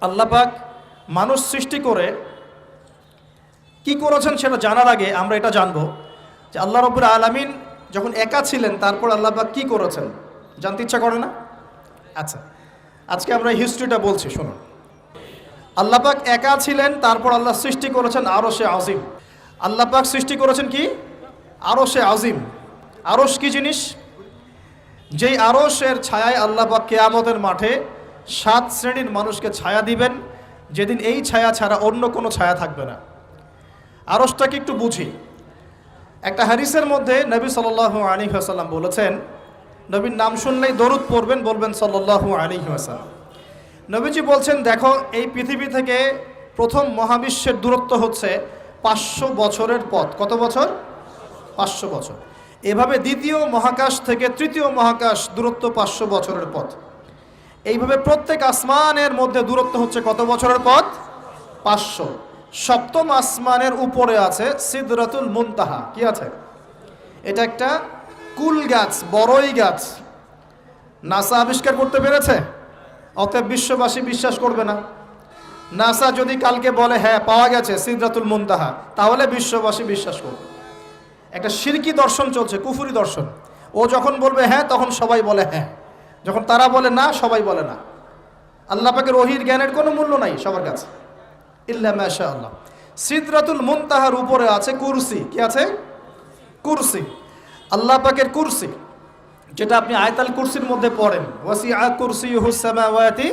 আল্লাহ পাক মানুষ সৃষ্টি করে কি করেছেন সেটা জানার আগে আমরা এটা জানবো যে আল্লাহ রাব্বুল আলামিন যখন একা ছিলেন তারপর আল্লাহ পাক কি করেছেন জানতে ইচ্ছা করে না? আচ্ছা, আজকে আমরা হিস্ট্রিটা বলছি, শুনুন। আল্লাহ পাক একা ছিলেন, তারপর আল্লাহ সৃষ্টি করেছেন আরশে আজিম। আল্লাহ পাক সৃষ্টি করেছেন কি? আরশে আজিম। আরশ কি জিনিস? যেই আরশের ছায়ায় আল্লাহ পাক কিয়ামতের মাঠে 7 শ্রেণীর মানুষকে ছায়া দিবেন, যেদিন এই ছায়া ছাড়া অন্য কোনো ছায়া থাকবে না। আরশটাকে একটু বুঝি। একটা হাদিসের মধ্যে নবী সাল্লাল্লাহু আলাইহি ওয়াসাল্লাম বলেছেন, নবীর নাম শুনলেই দরুদ পড়বেন, বলবেন সাল্লাল্লাহু আলাইহি ওয়াসাল্লাম। নবীজি বলছেন, দেখো এই পৃথিবী থেকে প্রথম মহাবিশ্বের দূরত্ব হচ্ছে 500 বছরের পথ। কত বছর? 500 বছর। এভাবে দ্বিতীয় মহাকাশ থেকে তৃতীয় মহাকাশ দূরত্ব 500 বছরের পথ। এইভাবে প্রত্যেক আসমানের মধ্যে দূরত্ব হচ্ছে কত বছরের পথ? 500। সপ্তম আসমানের উপরে আছে সিদরাতুল মুনতাহা। কি আছে? এটা একটা কুল গাছ, বড়ই গাছ। নাসা আবিষ্কার করতে পেরেছে, অতএব বিশ্ববাসী বিশ্বাস করবে না। নাসা যদি কালকে বলে হ্যাঁ পাওয়া গেছে সিদরাতুল মুনতাহা, তাহলে বিশ্ববাসী বিশ্বাস করবে। একটা শিরকি দর্শন চলছে, কুফরি দর্শন। ও যখন বলবে হ্যাঁ, তখন সবাই বলে হ্যাঁ, যখন তারা বলে না, সবাই বলে না। আল্লাহ পাকের ওহীর জ্ঞানের কোনো মূল্য নাই সবার কাছে, ইল্লা মাশাআল্লাহ। সিদরাতুল মুনতাহার উপরে আছে কুরসি। কি আছে? কুরসি। আল্লাহ পাকের কুরসি, যেটা আপনি আয়াতুল কুরসির মধ্যে পড়েন, ওয়াসিআ কুরসিয়ুহুস সামাওয়াতি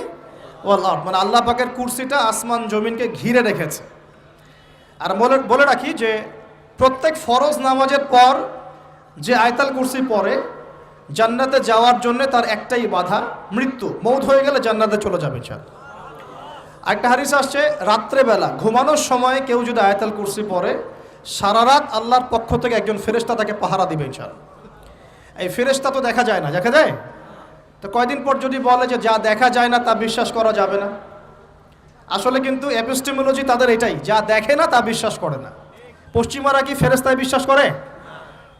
ওয়াল আরদ, মানে আল্লাহ পাকের কুরসিটা আসমান জমিনকে ঘিরে রেখেছে। আর বলে রাখি যে প্রত্যেক ফরজ নামাজের পর যে আয়াতুল কুরসি পড়ে, জান্নাতে যাওয়ার জন্য তার একটাই বাধা, মৃত্যু। মৌত হয়ে গেলে জান্নাতে চলে যাবে ইনশাআল্লাহ। একটা হাদিস আসছে, রাত্রেবেলা ঘুমানোর সময় কেউ যদি আয়াতুল কুরসি পড়ে, সারা রাত আল্লাহর পক্ষ থেকে একজন ফেরেশতা তাকে পাহারা দিবে ইনশাআল্লাহ। এই ফেরেশতা তো দেখা যায় না, দেখা যায়? তো কয়দিন পর যদি বলে যে যা দেখা যায় না তা বিশ্বাস করা যাবে না, আসলে কিন্তু এপিস্টেমোলজি তাদের এটাই, যা দেখে না তা বিশ্বাস করে না। পশ্চিমারা কি ফেরেশতায় বিশ্বাস করে?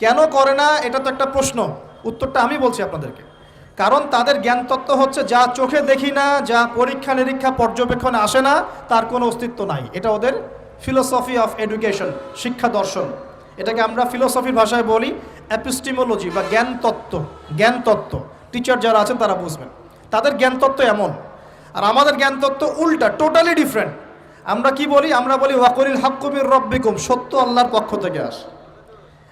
কেন করে না? এটা তো একটা প্রশ্ন, উত্তরটা আমি বলছি আপনাদেরকে। কারণ তাদের জ্ঞান তত্ত্ব হচ্ছে যা চোখে দেখি না, যা পরীক্ষা নিরীক্ষা পর্যবেক্ষণে আসে না, তার কোনো অস্তিত্ব নাই। এটা ওদের ফিলোসফি অফ এডুকেশন, শিক্ষা দর্শন। এটাকে আমরা ফিলোসফির ভাষায় বলি এপিস্টেমোলজি বা জ্ঞান তত্ত্ব। জ্ঞান তত্ত্ব টিচার যারা আছেন তারা বুঝবেন, তাদের জ্ঞান তত্ত্ব এমন। আর আমাদের জ্ঞান তত্ত্ব উল্টা, টোটালি ডিফারেন্ট। আমরা কি বলি? আমরা বলি ওয়াকুলিল হাক্কু মির রাব্বিকুম, সত্য আল্লাহর পক্ষ থেকে আসে।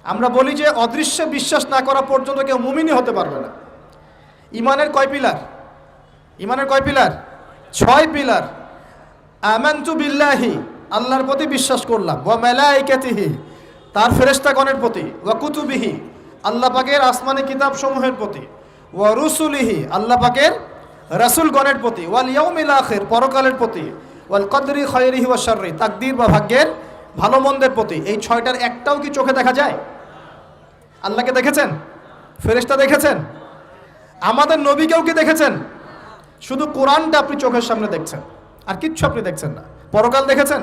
আমরা বলি যে অদৃশ্যে বিশ্বাস না করা পর্যন্ত কেউ মুমিনই হতে পারবে না। ইমানের কয় পিলার? ইমানের কয় পিলার? 6 পিলার। আমানতু বিল্লাহি, আল্লাহর প্রতি বিশ্বাস করলাম, ওয়া মালাইকাতিহি, তার ফেরেশতাগণের প্রতি, ওয়া কুতুবিহি, আল্লাহ পাকের আসমানি কিতাব সমূহের প্রতি, ওয়া রুসুলিহি, আল্লাহ পাকের রাসূলগণের প্রতি, ওয়াল ইয়াউমিল আখির, পরকালের প্রতি, ওয়াল কদরি খায়রিহি ওয়া শাররি, তাকদীর বা ভাগ্যের ভালো মন্দের প্রতি। এই 6টার একটাও কি চোখে দেখা যায়? আল্লাহকে দেখেছেন? ফেরেশতা দেখেছেন? আমাদের নবীকেও কি দেখেছেন? শুধু কোরআনটা আপনি চোখের সামনে দেখছেন, আর কিচ্ছু আপনি দেখছেন না। পরকাল দেখেছেন?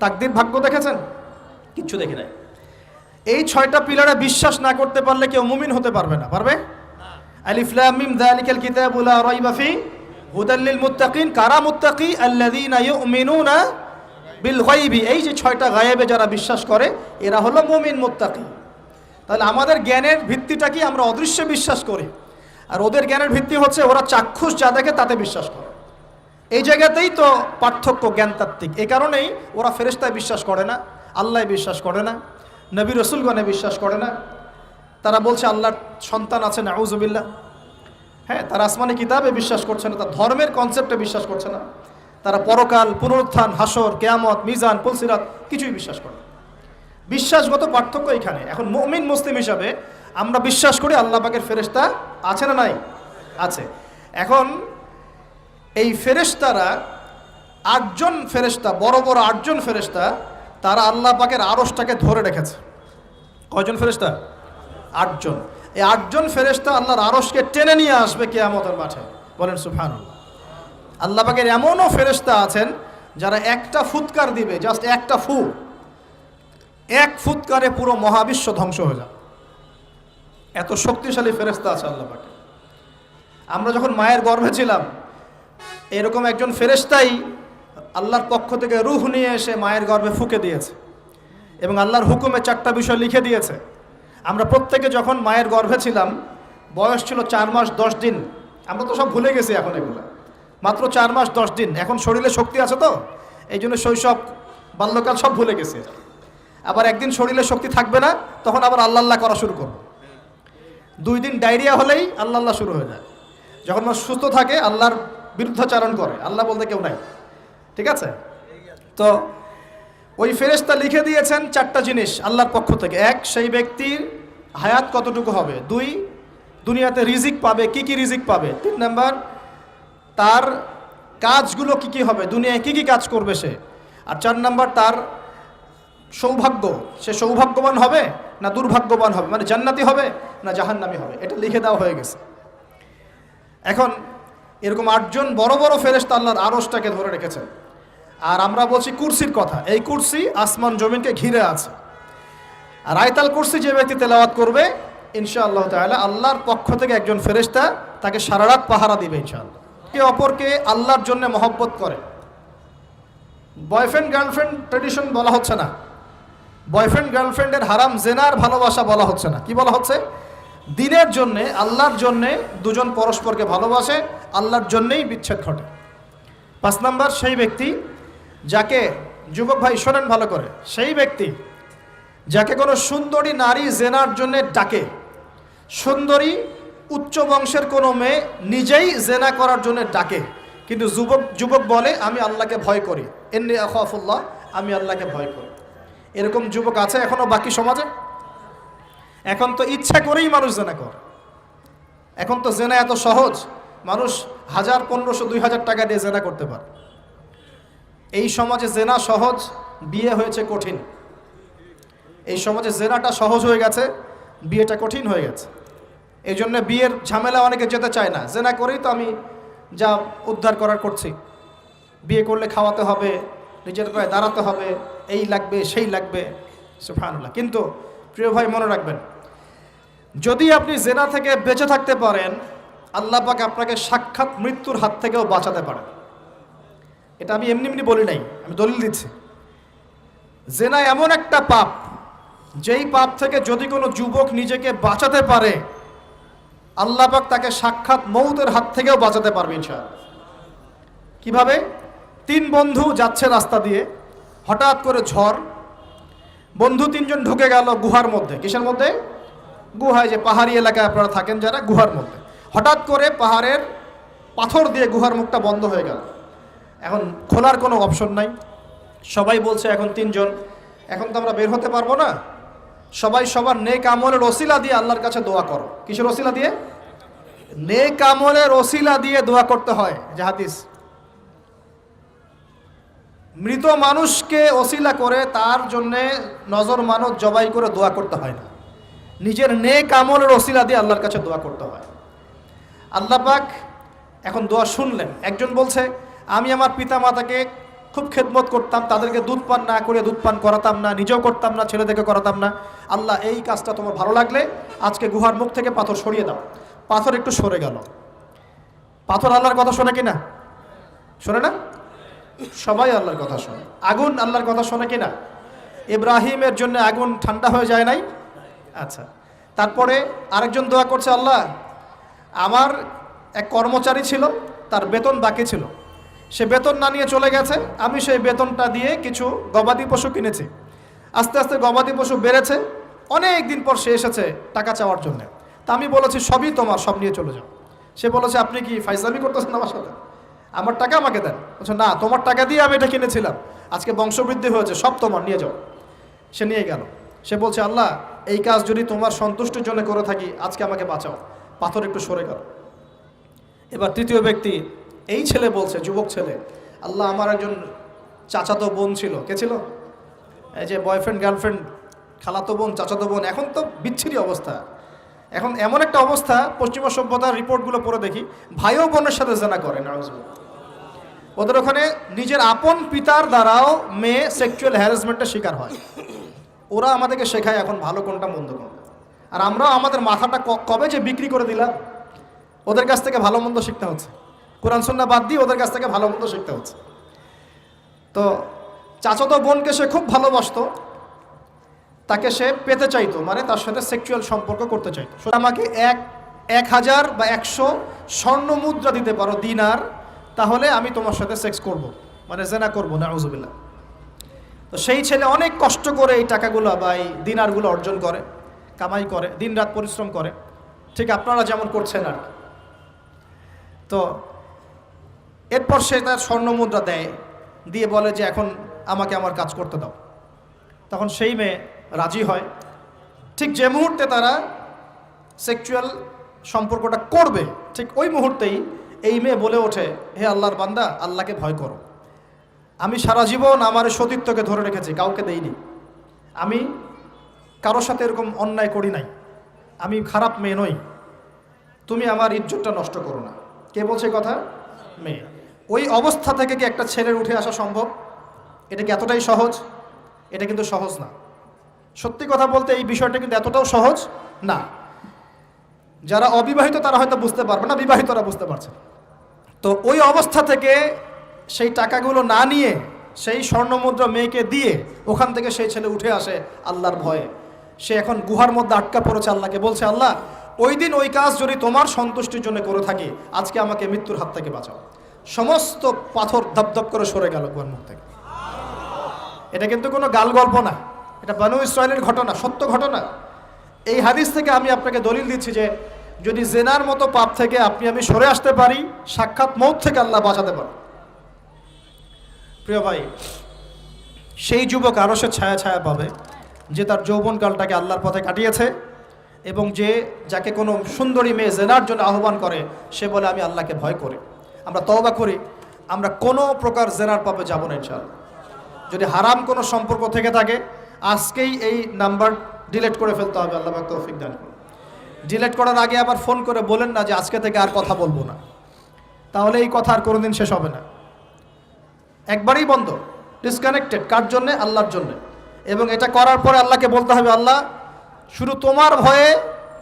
তাকদীর, ভাগ্য দেখেছেন? কিচ্ছু দেখি নাই। এই 6টা পিলারে বিশ্বাস না করতে পারলে কেউ মুমিন হতে পারবে না। পারবে? আলিফ লাম মিম যালিকাল কিতাবু লা রাইবা ফি হুদাল লিল মুত্তাকিন। কারা মুত্তাকি? আল্লাযীনা ইউমিনুনা বিল গায়বি। এই যে 6টা গায়েবে যারা বিশ্বাস করে, এরা হলো মুমিন, মুত্তাকি। তাহলে আমাদের জ্ঞানের ভিত্তিটা কি? আমরা অদৃশ্যে বিশ্বাস করি। আর ওদের জ্ঞানের ভিত্তি হচ্ছে ওরা চাক্ষুষ যা দেখে তাতে বিশ্বাস করে। এই জায়গাতেই তো পার্থক্য জ্ঞানতাত্ত্বিক। এই কারণেই ওরা ফেরেশতায় বিশ্বাস করে না, আল্লাহ বিশ্বাস করে না, নবী রসুলগণে বিশ্বাস করে না। তারা বলছে আল্লাহর সন্তান আছে, নাউজুবিল্লাহ। হ্যাঁ, তারা আসমানি কিতাবে বিশ্বাস করছে না, তার ধর্মের কনসেপ্টে বিশ্বাস করছে না। তারা পরকাল, পুনরুত্থান, হাসর, কিয়ামত, মিজান, পুলসিরাত কিছুই বিশ্বাস করে না। বিশ্বাসগত পার্থক্য এখানে। এখন মুমিন মুসলিম হিসাবে আমরা বিশ্বাস করি আল্লাহ পাকের ফেরেশতা আছে না নাই? আছে। এখন এই ফেরেশতারা 8জন ফেরেশতা, বড় বড় 8জন ফেরেশতা, তারা আল্লাহ পাকের আরশটাকে ধরে রেখেছে। কয়জন ফেরেশতা? 8জন। এই 8জন ফেরেশতা আল্লাহর আরশকে টেনে নিয়ে আসবে কিয়ামতের মাঠে। বলেন সুবহানাল্লাহ। আল্লাহ পাকের এমনও ফেরেশতা আছেন যারা একটা ফুৎকার দিবে, জাস্ট একটা ফু, এক ফুৎকারে পুরো মহাবিশ্ব ধ্বংস হয়ে যাবে। এত শক্তিশালী ফেরেশতা আছে আল্লাহ পাকে। আমরা যখন মায়ের গর্ভে ছিলাম, এরকম একজন ফেরেশতাই আল্লাহর পক্ষ থেকে রূহ নিয়ে এসে মায়ের গর্ভে ফুঁকে দিয়েছে এবং আল্লাহর হুকুমে 4টা বিষয় লিখে দিয়েছে। আমরা প্রত্যেকে যখন মায়ের গর্ভে ছিলাম, বয়স ছিল 4 মাস 10 দিন। আমরা তো সব ভুলে গেছি এখন এগুলো, মাত্র 4 মাস 10 দিন। এখন শরীরে শক্তি আছে তো, এই জন্য শৈশব বাল্যকাল সব ভুলে গেছে। আবার একদিন শরীরে শক্তি থাকবে না, তখন আবার আল্লাহ আল্লাহ করা শুরু করবে। 2 দিন ডায়রিয়া হলেই আল্লাহ আল্লাহ শুরু হয়ে যায়। যখন মানুষ সুস্থ থাকে আল্লাহর বিরুদ্ধাচারণ করে, আল্লাহ বলতে কেউ নাই। ঠিক আছে? তো ওই ফেরেশতা লিখে দিয়েছেন 4টা জিনিস আল্লাহর পক্ষ থেকে। 1, সেই ব্যক্তির হায়াত কতটুকু হবে। 2, দুনিয়াতে রিজিক পাবে, কি কি রিজিক পাবে। 3 নাম্বার, তার কাজগুলো কি কি হবে, দুনিয়ায় কি কি কাজ করবে সে। আর 4 নাম্বার, তার সৌভাগ্য, সে সৌভাগ্যবান হবে না দুর্ভাগ্যবান হবে, মানে জান্নাতি হবে না জাহান্নামী হবে। এটা লিখে দেওয়া হয়ে গেছে। এখন এরকম 8 জন বড় বড় ফেরেশতা আল্লাহর আরশটাকে ধরে রেখেছেন। আর আমরা বলছি কুরসির কথা। এই কুরসি আসমান জমিনকে ঘিরে আছে। আর আয়াতুল কুরসি যে ব্যক্তি তেলাওয়াত করবে, ইনশাআল্লাহ তাআলা আল্লাহর পক্ষ থেকে একজন ফেরেশতা তাকে সারা রাত পাহারা দিবে ইনশাআল্লাহ। একে অপরকে আল্লাহর জন্য মহব্বত করে। বয়ফ্রেন্ড গার্লফ্রেন্ড ট্রেডিশন বলা হচ্ছে না, বয়ফ্রেন্ড গার্লফ্রেন্ডের হারাম জেনার ভালোবাসা বলা হচ্ছে না। কি বলা হচ্ছে? দিনের জন্যে, আল্লাহর জন্যে দুজন পরস্পরকে ভালোবাসে, আল্লাহর জন্যেই বিচ্ছেদ ঘটে। 5 নাম্বার, সেই ব্যক্তি যাকে, যুবক ভাই শোনেন ভালো করে, সেই ব্যক্তি যাকে কোনো সুন্দরী নারী জেনার জন্য ডাকে, সুন্দরী উচ্চ বংশের কোনো মেয়ে নিজেই জেনা করার জন্য ডাকে, কিন্তু যুবক বলে আমি আল্লাহকে ভয় করি, ইন্নী আখাফুল্লাহ, আমি আল্লাহকে ভয় করি। এরকম যুবক আছে এখনো বাকি সমাজে? এখন তো ইচ্ছা করেই মানুষ জেনা করে। এখন তো জেনা এত সহজ, মানুষ 1000, 1500, 2000 টাকা দিয়ে জেনা করতে পারে। এই সমাজে জেনা সহজ, বিয়ে হয়েছে কঠিন। এই সমাজে জেনাটা সহজ হয়ে গেছে, বিয়েটা কঠিন হয়ে গেছে। এই জন্য বিয়ের ঝামেলা অনেকে যেতে চায় না। জেনা করেই তো আমি যা উদ্ধার করার করছি, বিয়ে করলে খাওয়াতে হবে, নিজের পায়ে দাঁড়াতে হবে, এই লাগবে সেই লাগবে, সুবহানাল্লাহ। কিন্তু প্রিয় ভাই মনে রাখবেন, যদি আপনি জেনা থেকে বেঁচে থাকতে পারেন, আল্লাহ পাক আপনাকে সাক্ষাৎ মৃত্যুর হাত থেকেও বাঁচাতে পারেন। এটা আমি এমনি এমনি বলি নাই, আমি দলিল দিচ্ছি। জেনা এমন একটা পাপ, যেই পাপ থেকে যদি কোনো যুবক নিজেকে বাঁচাতে পারে, আল্লাহ পাক তাকে সাক্ষাৎ মৌতের হাত থেকেও বাঁচাতে পারবে ইনশাআল্লাহ। কিভাবে? 3 বন্ধু যাচ্ছে রাস্তা দিয়ে, হঠাৎ করে ঝড়, বন্ধু 3 জন ঢুকে গেল গুহার মধ্যে। কিসের মধ্যে? গুহায়, যে পাহাড়ি এলাকায় আপনারা থাকেন যারা, গুহার মধ্যে। হঠাৎ করে পাহাড়ের পাথর দিয়ে গুহার মুখটা বন্ধ হয়ে গেল। এখন খোলার কোনো অপশন নাই। সবাই বলছে এখন 3 জন, এখন তো আমরা বের হতে পারবো না, সবাই সবার নেক আমলের ওসিলা দিয়ে আল্লাহর কাছে দোয়া করো। কিসের ওসিলা দিয়ে? নেক আমলের ওসিলা দিয়ে দোয়া করতে হয়। যে হাদিস, মৃত মানুষকে ওসিলা করে তার জন্যে নজর মানত জবাই করে দোয়া করতে হয় না, নিজের নেক আমলের ওসিলা দিয়ে আল্লাহর কাছে দোয়া করতে হয়। আল্লাহ পাক এখন দোয়া শুনলেন। একজন বলছে আমি আমার পিতা মাতাকে খুব খেদমত করতাম, তাদেরকে দুধ পান না করে দুধ পান করাতাম না, নিজেও করতাম না, ছেলেদেরকে করাতাম না। আল্লাহ এই কাজটা তোমার ভালো লাগলে আজকে গুহার মুখ থেকে পাথর সরিয়ে দাও। পাথর একটু সরে গেল। পাথর আল্লাহর কথা শোনে কিনা? শোনে না? সবাই আল্লাহর কথা শোনে। আগুন আল্লাহর কথা শোনে কিনা? ইব্রাহিমের জন্য আগুন ঠান্ডা হয়ে যায় নাই? আচ্ছা, তারপরে আরেকজন দোয়া করছে, আল্লাহ আমার এক কর্মচারী ছিল, তার বেতন বাকি ছিল, সে বেতন না নিয়ে চলে গেছে, আমি সেই বেতনটা দিয়ে কিছু গবাদি পশু কিনেছি। আস্তে আস্তে গবাদি পশু বেড়েছে, অনেক দিন পর সে এসেছে টাকা চাওয়ার জন্য। তা আমি বলেছি সবই তোমার, সব নিয়ে চলে যাও। সে বলেছে আপনি কি ফাইজলামি করতেছেন আমার সাথে? আমার টাকা আমাকে দেন। বলছে না, তোমার টাকা দিয়ে আমি এটা কিনেছিলাম, আজকে বংশবৃদ্ধি হয়েছে, সব তোমার, নিয়ে যাও। সে নিয়ে গেল। সে বলছে আল্লাহ এই কাজ যদি তোমার সন্তুষ্টির জন্য করে থাকি, আজকে আমাকে বাঁচাও। পাথর একটু সরে গেল। এবার তৃতীয় ব্যক্তি, এই ছেলে বলছে, যুবক ছেলে, আল্লাহ আমার একজন চাচাতো বোন ছিল। কে ছিল? এই যে বয়ফ্রেন্ড গার্লফ্রেন্ড, খালাতো বোন, চাচাতো বোন, এখন তো বিচ্ছিরি অবস্থা। এখন এমন একটা অবস্থা, পশ্চিমা সভ্যতার রিপোর্টগুলো পড়ে দেখি, ভাইও বোনের সাথে জেনা করে। ওদের ওখানে নিজের আপন পিতার দ্বারাও মেয়ে সেক্সুয়াল হ্যারাসমেন্টের শিকার হয়। ওরা আমাদেরকে শেখায় এখন ভালো কোনটা মন্দ কোনটা, আর আমরাও আমাদের মাথাটা কবে যে বিক্রি করে দিলাম, ওদের কাছ থেকে ভালো মন্দ শিখতে হচ্ছে। কোরআন সুন্নাহ বাদ দিয়ে ওদের কাছ থেকে ভালো মন্দ শিখতে হচ্ছে। তো চাচাতো বোনকে সে খুব ভালোবাসতো, তাকে সে পেতে চাইতো, মানে তার সাথে সেক্সুয়াল সম্পর্ক করতে চাইতো। আমাকে 1000 বা 100 স্বর্ণ মুদ্রা দিতে পারো, দিনার, তাহলে আমি তোমার সাথে সেক্স করব, মানে জেনা করবো, নাউজুবিল্লাহ। তো সেই ছেলে অনেক কষ্ট করে এই টাকাগুলো বা এই দিনারগুলো অর্জন করে, কামাই করে, দিনরাত পরিশ্রম করে, ঠিক আপনারা যেমন করছেন আর কি। তো এরপর সে তার স্বর্ণ মুদ্রা দেয়, দিয়ে বলে যে এখন আমাকে আমার কাজ করতে দাও। তখন সেই মেয়ে রাজি হয়। ঠিক যে মুহূর্তে তারা সেক্সুয়াল সম্পর্কটা করবে, ঠিক ওই মুহূর্তেই এই মেয়ে বলে ওঠে, হে আল্লাহর বান্দা, আল্লাহকে ভয় করো। আমি সারা জীবন আমার সতীত্বকে ধরে রেখেছি, কাউকে দেইনি, আমি কারোর সাথে এরকম অন্যায় করি নাই, আমি খারাপ মেয়ে নই, তুমি আমার ইজ্জতটা নষ্ট করো না। কে বলছে কথা? মেয়ে। ওই অবস্থা থেকে কি একটা ছেলের উঠে আসা সম্ভব? এটা কি এতটাই সহজ? এটা কিন্তু সহজ না। সত্যি কথা বলতে এই বিষয়টা কিন্তু এতটাও সহজ না। যারা অবিবাহিত তারা হয়তো বুঝতে পারবে না, বিবাহিতরা বুঝতে পারছে। তো ওই অবস্থা থেকে সেই টাকাগুলো না নিয়ে সেই স্বর্ণমুদ্রা মেয়েকে দিয়ে ওখান থেকে সেই ছেলে উঠে আসে আল্লাহর ভয়ে। সে এখন গুহার মধ্যে আটকা পড়েছে, আল্লাহকে বলছে, আল্লাহ ওই দিন ওই কাজ যদি তোমার সন্তুষ্টির জন্য করে থাকি, আজকে আমাকে মৃত্যুর হাত থেকে বাঁচাও। সমস্ত পাথর ধপধপ করে সরে গেল গুহার মুখ থেকে। এটা কিন্তু কোনো গাল গল্প না, এটা বনু ইসরায়েলের ঘটনা, সত্য ঘটনা। এই হাদিস থেকে আমি আপনাকে দলিল দিচ্ছি যে যদি জেনার মতো পাপ থেকে আমি সরে আসতে পারি, সাক্ষাৎ মৌত থেকে আল্লাহ বাঁচাতে পারে। প্রিয় ভাই, সেই যুবক আরশের ছায়া ছায়া পাবে যে তার যৌবনকালটাকে আল্লাহর পথে কাটিয়েছে, এবং যাকে কোনো সুন্দরী মেয়ে জেনার জন্য আহ্বান করে, সে বলে আমি আল্লাহকে ভয় করি। আমরা তওবা করি, আমরা কোনো প্রকার জেনার পাপে যাব না ইনশাআল্লাহ। যদি হারাম কোনো সম্পর্ক থেকে থাকে, আজকেই এই নাম্বার ডিলিট করে ফেলতে হবে। আল্লাহ পাক তৌফিক দান করুন। ডিলিট করার আগে আবার ফোন করে বলেন না যে আজকে থেকে আর কথা বলবো না, তাহলে এই কথা আর কোনোদিন শেষ হবে না। একবারই বন্ধ, ডিসকানেক্টেড। কার জন্যে? আল্লাহর জন্যে। এবং এটা করার পরে আল্লাহকে বলতে হবে, আল্লাহ শুধু তোমার ভয়ে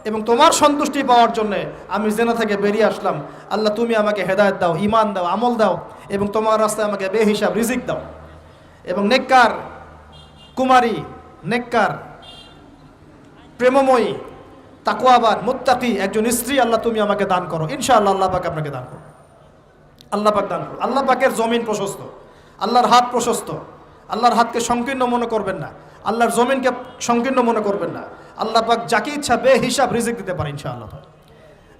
এবং তোমার সন্তুষ্টি পাওয়ার জন্যে আমি জেনা থেকে বেরিয়ে আসলাম। আল্লাহ তুমি আমাকে হেদায়েত দাও, ঈমান দাও, আমল দাও, এবং তোমার রাস্তায় আমাকে বেহিসাব রিজিক দাও, এবং নেককার কুমারী, নেককার প্রেমময়ী, তাকওয়াবান, মুত্তাকি একজন স্ত্রী আল্লাহ তুমি আমাকে দান করো। ইনশাআল্লাহ আল্লাহ পাক আপনাকে দান করো। আল্লাহ পাক দান করো। আল্লাহ পাকের জমিন প্রশস্ত, আল্লাহর হাত প্রশস্ত। আল্লাহর হাতকে সংকীর্ণ মনে করবেন না, আল্লাহর জমিনকে সংকীর্ণ মনে করবেন না। আল্লাহ পাক যাকে ইচ্ছা বেহিসাব রিজিক দিতে পারে ইনশাআল্লাহ।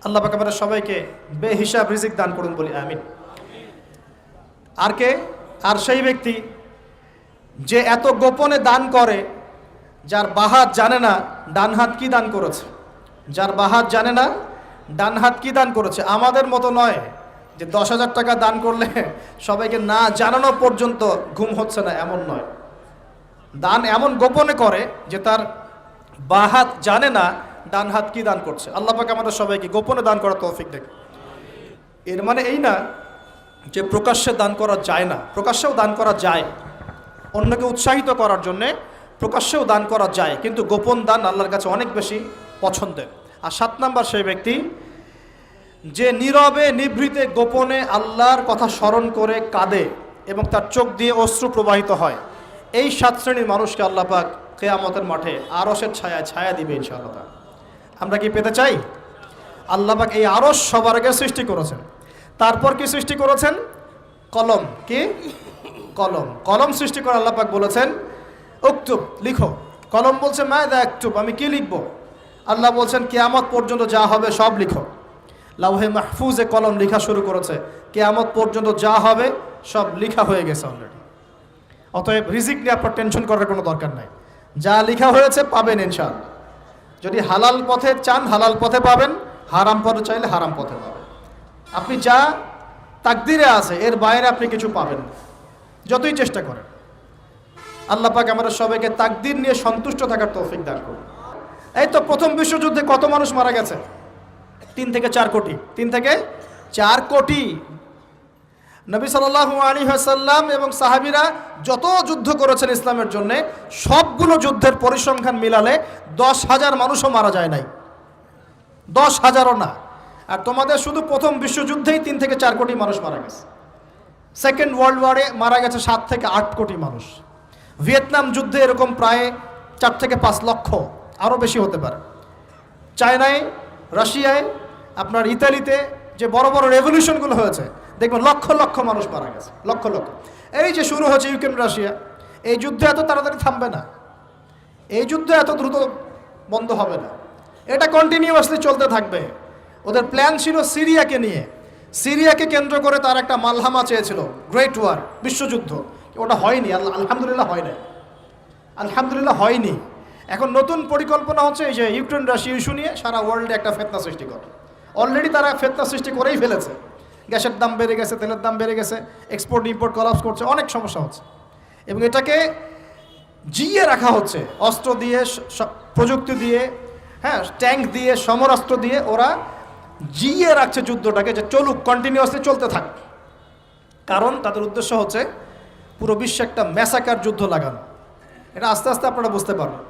আল্লাহ পাক আমাদের সবাইকে বেহিসাব রিজিক দান করুন বলি আমিন। আর সেই ব্যক্তি যে এত গোপনে দান করে, যার বাহাত জানে না ডান হাত কি দান করেছে, যার বাহাত জানে না ডান হাত কি দান করেছে। আমাদের মতো নয় যে 10,000 টাকা দান করলে সবাইকে না জানানো পর্যন্ত ঘুম হচ্ছে না, এমন নয়। দান এমন গোপনে করে যে তার বাহাত জানে না ডান হাত কি দান করছে। আল্লাহ পাক আমাদের সবাইকে গোপনে দান করার তৌফিক দেন। এর মানে এই না যে প্রকাশ্যে দান করা যায় না, প্রকাশ্যেও দান করা যায়। অন্যকে উৎসাহিত করার জন্যে প্রকাশ্যেও দান করা যায়, কিন্তু গোপন দান আল্লাহর কাছে অনেক বেশি পছন্দের। আর 7 নাম্বার সেই ব্যক্তি যে নীরবে নিভৃতে গোপনে আল্লাহর কথা স্মরণ করে কাঁদে এবং তার চোখ দিয়ে অশ্রু প্রবাহিত হয়। এই 7 শ্রেণীর মানুষকে আল্লাহ পাক কিয়ামতের মাঠে আরশের ছায়ায় ছায়া দিবে ইনশাআল্লাহ। আমরা কি পেতে চাই? আল্লাহ পাক এই আরশ সবার আগে সৃষ্টি করেছেন। তারপর কি সৃষ্টি করেছেন? কলম। কি? কলম। কলম সৃষ্টি করে আল্লাহ পাক বলেছেন উকতুব, লিখো। কলম বলছে মাযা আকতুব, আমি কি লিখবো? আল্লাহ বলছেন কিয়ামত পর্যন্ত যা হবে সব লিখো। লাউহে মাহফুজে কলম লেখা শুরু করেছে, কিয়ামত পর্যন্ত যা হবে সব লেখা হয়ে গেছে অলরেডি। অতএব রিজিক নিয়ে আপনার টেনশন করার কোনো দরকার নাই, যা লেখা হয়েছে পাবেন ইনশাআল্লাহ। যদি হালাল পথে চান হালাল পথে পাবেন, হারাম পথে চাইলে হারাম পথে পাবেন। আপনি যা তাকদিরে আছে এর বাইরে আপনি কিছু পাবেন না, যতই চেষ্টা করেন। আল্লাহ পাক আমাদের সবাইকে তাকদির নিয়ে সন্তুষ্ট থাকার তৌফিক দান করুন। এই তো প্রথম বিশ্বযুদ্ধে কত মানুষ মারা গেছে? 3 থেকে 4 কোটি। 3 থেকে 4 কোটি। নবী সাল্লাল্লাহু আলাইহি ওয়াসাল্লাম এবং সাহাবীরা যত যুদ্ধ করেছেন ইসলামের জন্য, সবগুলো যুদ্ধের পরিসংখ্যান মিলালে 10,000 মানুষও মারা যায় নাই। 10,000ও না। আর তোমাদের শুধু প্রথম বিশ্বযুদ্ধেই 3 থেকে 4 কোটি মানুষ মারা গেছে। সেকেন্ড ওয়ার্ল্ড ওয়ারে মারা গেছে 7 থেকে 8 কোটি মানুষ। ভিয়েতনাম যুদ্ধে এরকম প্রায় 4 থেকে 5 লক্ষ, আরও বেশি হতে পারে। চায়নায়, রাশিয়ায়, আপনার ইতালিতে যে বড় বড় রেভলিউশনগুলো হয়েছে, দেখবেন লক্ষ লক্ষ মানুষ মারা গেছে, লক্ষ লক্ষ। এই যে শুরু হয়েছে ইউক্রেন রাশিয়া, এই যুদ্ধ এত তাড়াতাড়ি থামবে না, এই যুদ্ধ এত দ্রুত বন্ধ হবে না, এটা কন্টিনিউয়াসলি চলতে থাকবে। ওদের প্ল্যান ছিল সিরিয়াকে নিয়ে, সিরিয়াকে কেন্দ্র করে তার একটা মালহামা চেয়েছিল, গ্রেট ওয়ার, বিশ্বযুদ্ধ। ওটা হয়নি, আলহামদুলিল্লাহ হয় না, আলহামদুলিল্লাহ হয়নি। এখন নতুন পরিকল্পনা হচ্ছে এই যে ইউক্রেন রাশিয়া ইস্যু নিয়ে সারা ওয়ার্ল্ডে একটা ফেতনা সৃষ্টি করে। অলরেডি তারা ফেতনা সৃষ্টি করেই ফেলেছে। গ্যাসের দাম বেড়ে গেছে, তেলের দাম বেড়ে গেছে, এক্সপোর্ট ইম্পোর্ট কলাপস করছে, অনেক সমস্যা হচ্ছে। এবং এটাকে জিয়ে রাখা হচ্ছে অস্ত্র দিয়ে, প্রযুক্তি দিয়ে, হ্যাঁ, ট্যাঙ্ক দিয়ে, সমরাস্ত্র দিয়ে ওরা জিয়ে রাখছে যুদ্ধটাকে, যে চলুক, কন্টিনিউয়াসলি চলতে থাক। কারণ তাদের উদ্দেশ্য হচ্ছে পুরো বিশ্বে একটা ম্যাসাকার যুদ্ধ লাগানো। এটা আস্তে আস্তে আপনারা বুঝতে পারবেন,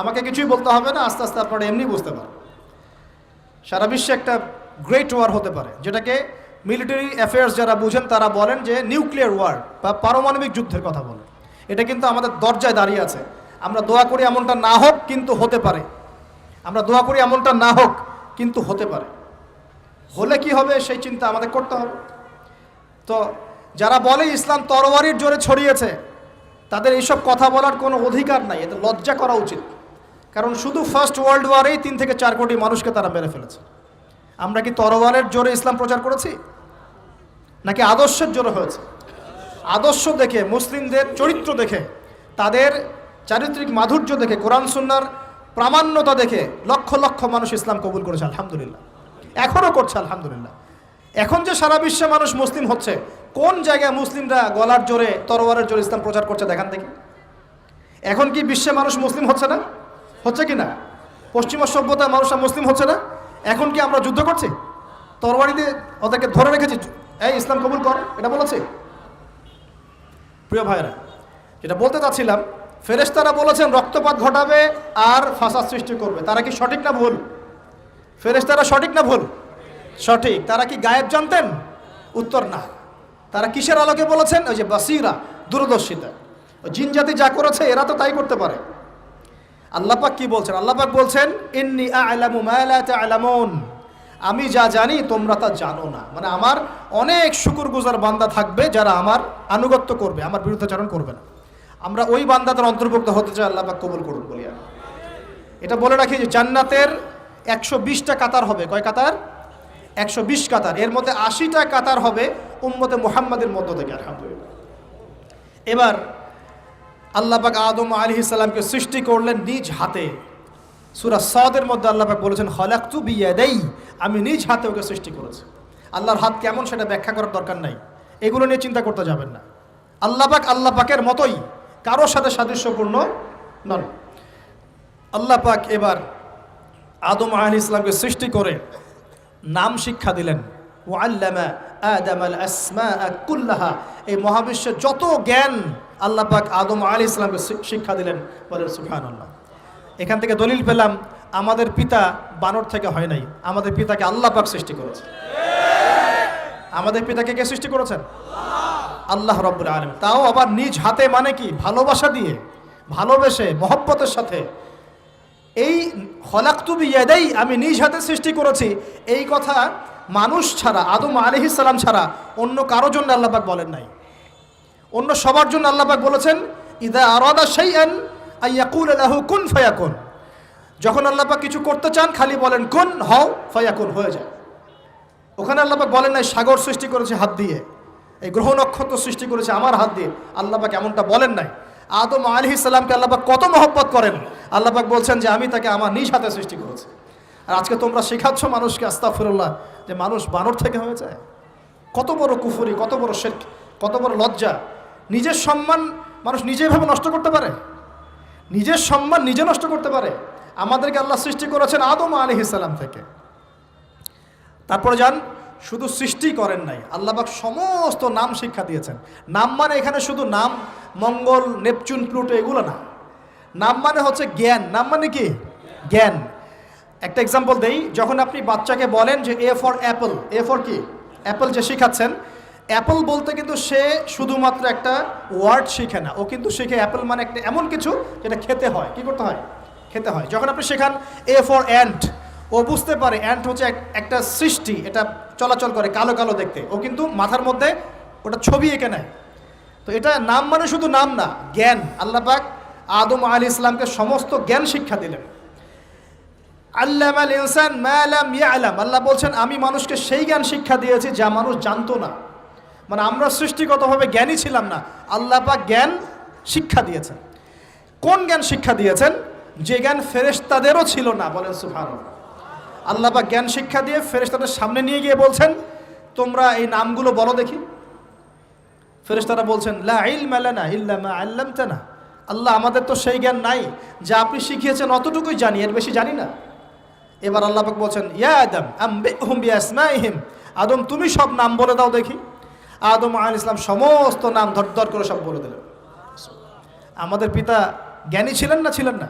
আমাকে কিছুই বলতে হবে না, আস্তে আস্তে আপনারা এমনি বুঝতে পারবেন। সারা বিশ্বে একটা গ্রেট ওয়ার হতে পারে, যেটাকে মিলিটারি অ্যাফেয়ার্স যারা বুঝেন তারা বলেন যে নিউক্লিয়ার ওয়ার বা পারমাণবিক যুদ্ধের কথা বলেন। এটা কিন্তু আমাদের দরজায় দাঁড়িয়ে আছে। আমরা দোয়া করি এমনটা না হোক, কিন্তু হতে পারে। আমরা দোয়া করি এমনটা না হোক, কিন্তু হতে পারে। হলে কি হবে সেই চিন্তা আমাদের করতে হবে। তো যারা বলে ইসলাম তরবারির জোরে ছড়িয়েছে, তাদের এইসব কথা বলার কোনো অধিকার নাই, এতে লজ্জা করা উচিত। কারণ শুধু ফার্স্ট ওয়ার্ল্ড ওয়ারেই 3 থেকে 4 কোটি মানুষকে তারা মেরে ফেলেছে। আমরা কি তরবারের জোরে ইসলাম প্রচার করেছি, নাকি আদর্শের জোরে হয়েছে? আদর্শ দেখে, মুসলিমদের চরিত্র দেখে, তাদের চারিত্রিক মাধুর্য দেখে, কোরআন সুন্নাহর প্রামাণ্যতা দেখে লক্ষ লক্ষ মানুষ ইসলাম কবুল করেছে, আলহামদুলিল্লাহ। এখনও করছে, আলহামদুলিল্লাহ। এখন যে সারা বিশ্বে মানুষ মুসলিম হচ্ছে, কোন জায়গায় মুসলিমরা গলার জোরে, তরবারের জোরে ইসলাম প্রচার করছে দেখান দেখি। এখন কি বিশ্বে মানুষ মুসলিম হচ্ছে না? হচ্ছে কি না? পশ্চিমা সভ্যতার মানুষরা মুসলিম হচ্ছে না? এখন কি আমরা যুদ্ধ করছি? তরবারি দিয়ে ওদেরকে ধরে রেখেছি, এই ইসলাম কবুল কর, এটা বলেছে? প্রিয় ভাইরা, যেটা বলতে চাচ্ছিলাম, ফেরেশতারা বলেছেন রক্তপাত ঘটাবে আর ফাসাদ সৃষ্টি করবে। তারা কি সঠিক না ভুল? ফেরেশতারা সঠিক না ভুল? সঠিক। তারা কি গায়েব জানতেন? উত্তর না। তারা কিসের আলোকে বলেছেন? ওই যে বাসিরা, দূরদর্শিতা। জিন জাতি যা করেছে এরা তো তাই করতে পারে। আল্লাহ পাক কি বলছেন? আল্লাহ পাক বলছেন ইন্নী আ'লামু মা লা তা'লামুন, আমি যা জানি তোমরা তা জানো না। মানে আমার অনেক শুকরগুজার বান্দা থাকবে যারা আমার আনুগত্য করবে, আমার বিরুদ্ধাচরণ করবে না। আমরা ওই বান্দাদের অন্তর্ভুক্ত হতে চাই, আল্লাহ পাক কবুল করুন বলি। এটা বলে রাখি যে জান্নাতের 120টা কাতার হবে। কয় কাতার? 120 কাতার। এর মধ্যে 80টা কাতার হবে উম্মতে মুহাম্মাদের মধ্য থেকে, আলহামদুলিল্লাহ। এবার আল্লাহ পাক আদম আলাইহিস সালামকে সৃষ্টি করলেন নিজ হাতে। সূরা সাদের মধ্যে আল্লাহ পাক বলেছেন খলাকতু বিয়াদাই, আমি নিজ হাতে ওকে সৃষ্টি করেছি। আল্লাহর হাত কেমন সেটা ব্যাখ্যা করার দরকার নাই, এগুলো নিয়ে চিন্তা করতে যাবেন না। আল্লাহ পাকের মতোই, কারোর সাথে সাদৃশ্যপূর্ণ নন। আল্লাহ পাক এবার আদম আলাইহিস সালামকে সৃষ্টি করে নাম শিক্ষা দিলেন। ওয়াল্লামা আদামাল আসমাআ কুল্লাহা, এই মহাবিশ্বের যত জ্ঞান আল্লাহ পাক আদম আলাইহিস সালামকে শিক্ষা দিলেন। বলেন সুবহানাল্লাহ। এখান থেকে দলিল পেলাম আমাদের পিতা বানর থেকে হয় নাই, আমাদের পিতাকে আল্লাহ পাক সৃষ্টি করেছে। আমাদের পিতাকে কে সৃষ্টি করেছেন? আল্লাহ রাব্বুল আলামিন। তাও আবার নিজ হাতে, মানে কি? ভালোবাসা দিয়ে, ভালোবেসে, মহব্বতের সাথে। এই খলাকতু বিয়াদাই, আমি নিজ হাতে সৃষ্টি করেছি, এই কথা মানুষ ছাড়া, আদম আলাইহিস সালাম ছাড়া অন্য কারো জন্য আল্লাহ পাক বলেন নাই। অন্য সবার জন্য আল্লাহ পাক বলেছেন ইযা আরাদা শাইআন আইয়াকুলা লাহু কুন ফায়াকুন। যখন আল্লাহ পাক কিছু করতে চান খালি বলেন কুন, হও, ফায়াকুন, হয়ে যায়। ওখানে আল্লাহ পাক বলেন নাই সাগর সৃষ্টি করেছে হাত দিয়ে, এই গ্রহ নক্ষত্র সৃষ্টি করেছে আমার হাত দিয়ে। আল্লাহ পাক এমনটা বলেন নাই। আদম আলাইহিস সালামকে আল্লাহ পাক কত মহব্বত করেন, আল্লাহ পাক বলছেন যে আমি তাকে আমার নিজ হাতে সৃষ্টি করেছি। আর আজকে তোমরা শেখাচ্ছ মানুষকে, আস্তাগফিরুল্লাহ, যে মানুষ বানর থেকে হয়ে যায়। কত বড় কুফরি, কত বড় শিরক, কত বড় লজ্জা। নিজের সম্মান মানুষ নিজেভাবে নষ্ট করতে পারে, নিজের সম্মান নিজে নষ্ট করতে পারে। আমাদেরকে আল্লাহ সৃষ্টি করেছেন আদম আলাইহিস সালাম থেকে। তারপরে যান, শুধু সৃষ্টি করেন নাই, আল্লাহ পাক সমস্ত নাম শিক্ষা দিয়েছেন। নাম মানে এখানে শুধু নাম, মঙ্গল, নেপচুন, প্লুটো এগুলো না। নাম মানে হচ্ছে জ্ঞান। নাম মানে কি? জ্ঞান। একটা এক্সাম্পল দেই, যখন আপনি বাচ্চাকে বলেন যে A for Apple, A for কি অ্যাপল যে শিখাচ্ছেন, অ্যাপল বলতে কিন্তু সে শুধুমাত্র একটা ওয়ার্ড শিখে না, ও কিন্তু শিখে অ্যাপল মানে একটা এমন কিছু যেটা খেতে হয়। কি করতে হয়? খেতে হয়। যখন আপনি শেখান এ ফর অ্যান্ট, ও বুঝতে পারে অ্যান্ট হচ্ছে একটা সৃষ্টি, এটা চলাচল করে, কালো কালো দেখতে, ও কিন্তু মাথার মধ্যে ওটা ছবি এঁকে নেয়। তো এটা নাম মানে শুধু নাম না, জ্ঞান। আল্লাহ পাক আদম আলাইহিস সালামকে সমস্ত জ্ঞান শিক্ষা দিলেন। আল্লামাল ইনসান মা লাম ইয়ালাম, আল্লাহ বলছেন আমি মানুষকে সেই জ্ঞান শিক্ষা দিয়েছি যা মানুষ জানতো না। মানে আমরা সৃষ্টিগতভাবে জ্ঞানী ছিলাম না, আল্লাহ পাক জ্ঞান শিক্ষা দিয়েছেন। কোন জ্ঞান শিক্ষা দিয়েছেন? যে জ্ঞান ফেরেশতাদেরও ছিল না। বলেন সুবহানাল্লাহ। আল্লাহ পাক জ্ঞান শিক্ষা দিয়ে ফেরেশতাদের সামনে নিয়ে গিয়ে বলছেন তোমরা এই নামগুলো বলো দেখি। ফেরেশতারা বলছেন লা ইলমা লানা ইল্লা মা আল্লামতানা, আল্লাহ আমাদের তো সেই জ্ঞান নাই, যা আপনি শিখিয়েছেন অতটুকুই জানি, এর বেশি জানি না। এবার আল্লাহ পাক বলছেন ইয়া আদম আম্বিহুম বিআসমাইহিম, আদম তুমি সব নাম বলে দাও দেখি। আদম আলাইহিস সালাম সমস্ত নাম ধর করে সব বলে দিলেন। আমাদের পিতা জ্ঞানী ছিলেন না? ছিলেন না?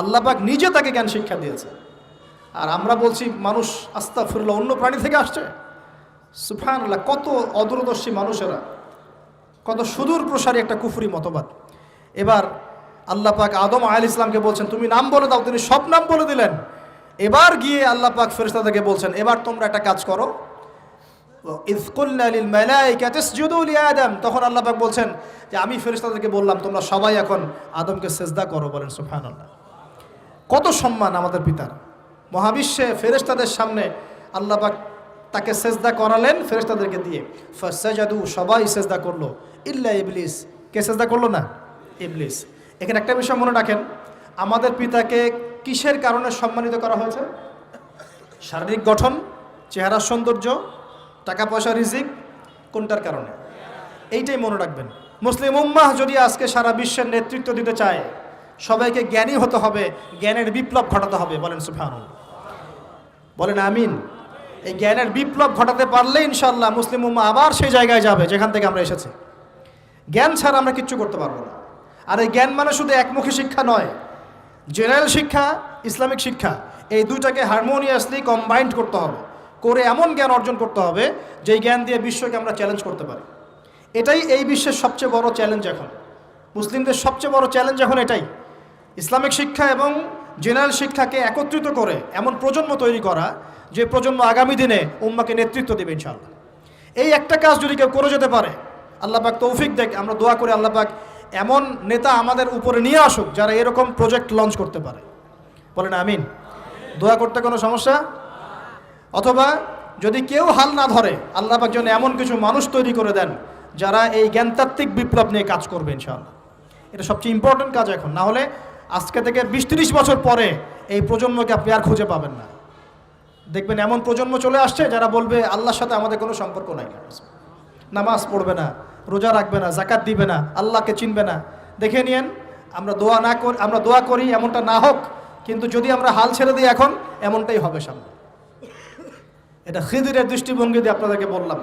আল্লাহ পাক নিজে তাকে জ্ঞান শিক্ষা দিয়েছে। আর আমরা বলছি মানুষ আস্তাগফিরুল্লাহ অন্য প্রাণী থেকে আসছে। সুবহানাল্লাহ, কত অদূরদর্শী মানুষেরা, কত সুদূর প্রসারী একটা কুফরি মতবাদ। এবার আল্লাহ পাক আদম আলাইহিস সালামকে বলছেন তুমি নাম বলে দাও, তিনি সব নাম বলে দিলেন। এবার গিয়ে আল্লাহ পাক ফেরেশতাদেরকে বলছেন এবার তোমরা একটা কাজ করো, ইয কুলনা লিল মালাইকাতি ইসজুদু লি আদম, তখন আল্লাহ পাক বলছেন যে আমি ফেরেশতাদেরকে বললাম তোমরা সবাই এখন আদমকে সিজদা করো। বলেন সুবহানাল্লাহ। কত সম্মান আমাদের পিতার। মহাবিশ্বে ফেরেশতাদের সামনে আল্লাহ পাক তাকে সিজদা করালেন ফেরেশতাদেরকে দিয়ে। ফাসাজাদু, সবাই সিজদা করলো, ইল্লা ইবলিস। কে সিজদা করলো না? ইবলিস। এখানে একটা বিষয় মনে রাখেন, আমাদের পিতাকে কিসের কারণে সম্মানিত করা হয়েছে? শারীরিক গঠন, চেহারার সৌন্দর্য, টাকা পয়সা, রিজিক, কোনটার কারণে? এইটাই মনে রাখবেন। মুসলিম উম্মাহ যদি আজকে সারা বিশ্বের নেতৃত্ব দিতে চায়, সবাইকে জ্ঞানী হতে হবে, জ্ঞানের বিপ্লব ঘটাতে হবে। বলেন সুবহানাল্লাহ, বলেন আমিন। এই জ্ঞানের বিপ্লব ঘটাতে পারলে ইনশাআল্লাহ মুসলিম উম্মাহ আবার সেই জায়গায় যাবে যেখান থেকে আমরা এসেছি। জ্ঞান ছাড়া আমরা কিচ্ছু করতে পারবো না। আর এই জ্ঞান মানে শুধু একমুখী শিক্ষা নয়, জেনারেল শিক্ষা, ইসলামিক শিক্ষা, এই দুইটাকে হারমোনিয়াসলি কম্বাইন্ড করতে হবে, করে এমন জ্ঞান অর্জন করতে হবে যেই জ্ঞান দিয়ে বিশ্বকে আমরা চ্যালেঞ্জ করতে পারি। এটাই এই বিশ্বের সবচেয়ে বড় চ্যালেঞ্জ এখন, মুসলিমদের সবচেয়ে বড় চ্যালেঞ্জ এখন এটাই, ইসলামিক শিক্ষা এবং জেনারেল শিক্ষাকে একত্রিত করে এমন প্রজন্ম তৈরি করা যে প্রজন্ম আগামী দিনে উম্মাকে নেতৃত্ব দেবে ইনশাআল্লাহ। এই একটা কাজ যদি কেউ করে যেতে পারে, আল্লাহ পাক তৌফিক দেখ, আমরা দোয়া করে আল্লাহ পাক এমন নেতা আমাদের উপরে নিয়ে আসুক যারা এরকম প্রজেক্ট লঞ্চ করতে পারে। বলেন আমিন। দোয়া করতে কোনো সমস্যা? অথবা যদি কেউ হাল না ধরে, আল্লাহ পাক যেন এমন কিছু মানুষ তৈরি করে দেন যারা এই জ্ঞানতাত্ত্বিক বিপ্লব নিয়ে কাজ করবে ইনশাআল্লাহ। এটা সবচেয়ে ইম্পর্টেন্ট কাজ এখন, না হলে আজকে থেকে 20-30 বছর পরে এই প্রজন্মকে আপনি আর খুঁজে পাবেন না। দেখবেন এমন প্রজন্ম চলে আসছে যারা বলবে আল্লাহর সাথে আমাদের কোনো সম্পর্ক নাই, নামাজ পড়বে না, রোজা রাখবে না, যাকাত দিবে না, আল্লাহকে চিনবে না। দেখে নিয়েন, আমরা দোয়া করি এমনটা না হোক, কিন্তু যদি আমরা হাল ছেড়ে দিই এখন এমনটাই হবে সামনে। এটা খিদিরের দৃষ্টিভঙ্গি দিয়ে আপনাদেরকে বললাম,